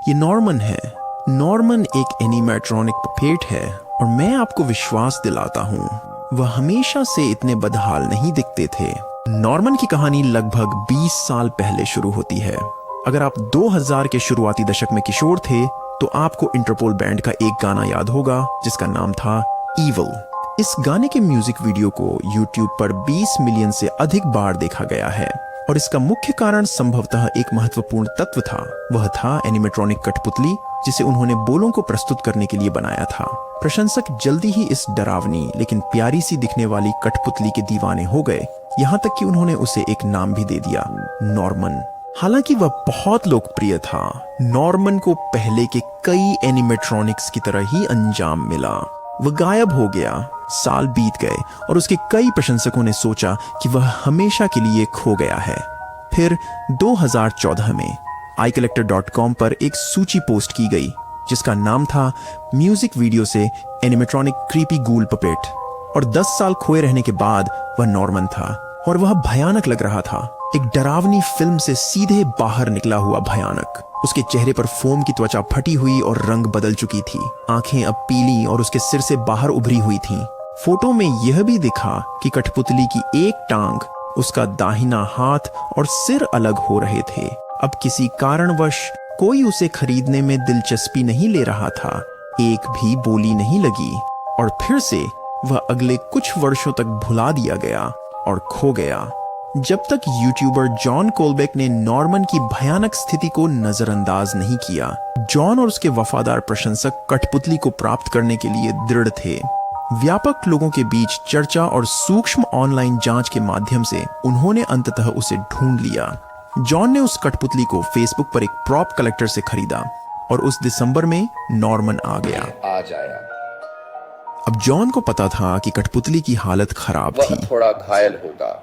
ये नॉर्मन है। नॉर्मन एक एनिमेट्रॉनिक पपेट है और मैं आपको विश्वास दिलाता हूँ वह हमेशा से इतने बदहाल नहीं दिखते थे। नॉर्मन की कहानी लगभग 20 साल पहले शुरू होती है। अगर आप 2000 के शुरुआती दशक में किशोर थे तो आपको इंटरपोल बैंड का एक गाना याद होगा जिसका नाम था ईविल। इस गाने के म्यूजिक वीडियो को YouTube पर 20 मिलियन से अधिक बार देखा गया है और इसका मुख्य कारण संभवतः एक महत्वपूर्ण तत्व था। वह था एनिमेट्रॉनिक कठपुतली जिसे उन्होंने बोलों को प्रस्तुत करने के लिए बनाया था। प्रशंसक जल्दी ही इस डरावनी लेकिन प्यारी सी दिखने वाली कठपुतली के दीवाने हो गए, यहाँ तक कि उन्होंने उसे एक नाम भी दे दिया, नॉर्मन। हालांकि वह बहुत लोकप्रिय था, नॉर्मन को पहले के कई एनिमेट्रॉनिक्स की तरह ही अंजाम मिला। वह गायब हो गया, साल बीत गए और उसके कई प्रशंसकों ने सोचा कि वह हमेशा के लिए खो गया है। फिर 2014 में iCollector.com पर एक सूची पोस्ट की गई जिसका नाम था म्यूजिक वीडियो से एनिमेट्रॉनिक क्रीपी गूल पपेट, और 10 साल खोए रहने के बाद वह नॉर्मन था और वह भयानक लग रहा था, एक डरावनी फिल्म से सीधे बाहर निकला हुआ भयानक। उसके चेहरे पर फोम की त्वचा फटी हुई और रंग बदल चुकी थी, आंखें अब पीली और उसके सिर से बाहर उभरी हुई थीं। फोटो में यह भी दिखा कि कठपुतली की एक टांग, उसका दाहिना हाथ और सिर अलग हो रहे थे। अब किसी कारणवश कोई उसे खरीदने में दिलचस्पी नहीं ले रहा था, एक भी बोली नहीं लगी और फिर से वह अगले कुछ वर्षों तक भुला दिया गया और खो गया, जब तक यूट्यूबर जॉन कोलबेक ने नॉर्मन की भयानक स्थिति को नजरअंदाज नहीं किया। जॉन और उसके वफादार प्रशंसक कठपुतली को प्राप्त करने के लिए दृढ़ थे। व्यापक लोगों के बीच चर्चा और सूक्ष्म ऑनलाइन जांच के माध्यम से उन्होंने अंततः उसे ढूंढ लिया। जॉन ने उस कठपुतली को फेसबुक पर एक प्रॉप कलेक्टर से खरीदा और उस दिसंबर में नॉर्मन आ गया। अब जॉन को पता था कि कठपुतली की हालत खराब थी, थोड़ा घायल होगा,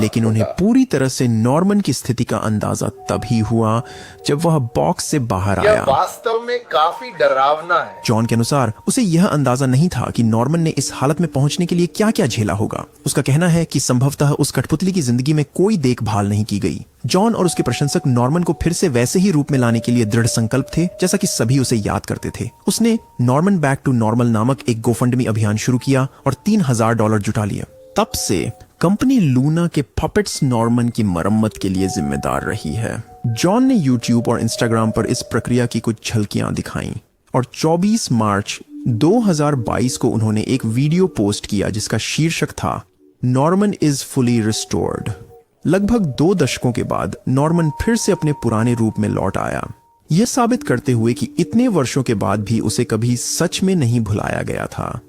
लेकिन उन्हें पूरी तरह से नॉर्मन की स्थिति का अंदाजा तभी हुआ जब वह बॉक्स से बाहर आया। वास्तव में काफी डरावना है। जॉन के अनुसार उसे यह अंदाजा नहीं था कि नॉर्मन ने इस हालत में पहुंचने के लिए क्या क्या झेला होगा। उसका कहना है कि संभवतः उस कठपुतली की जिंदगी में कोई देखभाल नहीं की गई। जॉन और उसके प्रशंसक नॉर्मन को फिर से वैसे ही रूप में लाने के लिए दृढ़ संकल्प थे जैसा कि सभी उसे याद करते थे। उसने नॉर्मन बैक टू नॉर्मल नामक एक गोफंडमी अभियान शुरू किया और $3000 जुटा लिए। तब से कंपनी लूना के पपेट्स नॉर्मन की मरम्मत के लिए जिम्मेदार रही है। जॉन ने YouTube और Instagram पर इस प्रक्रिया की कुछ झलकियां दिखाईं और 24 मार्च 2022 को उन्होंने एक वीडियो पोस्ट किया जिसका शीर्षक था नॉर्मन इज फुली रिस्टोर्ड। लगभग 2 दशकों के बाद नॉर्मन फिर से अपने पुराने रूप में लौट आया, यह साबित करते हुए कि इतने वर्षों के बाद भी उसे कभी सच में नहीं भुलाया गया था।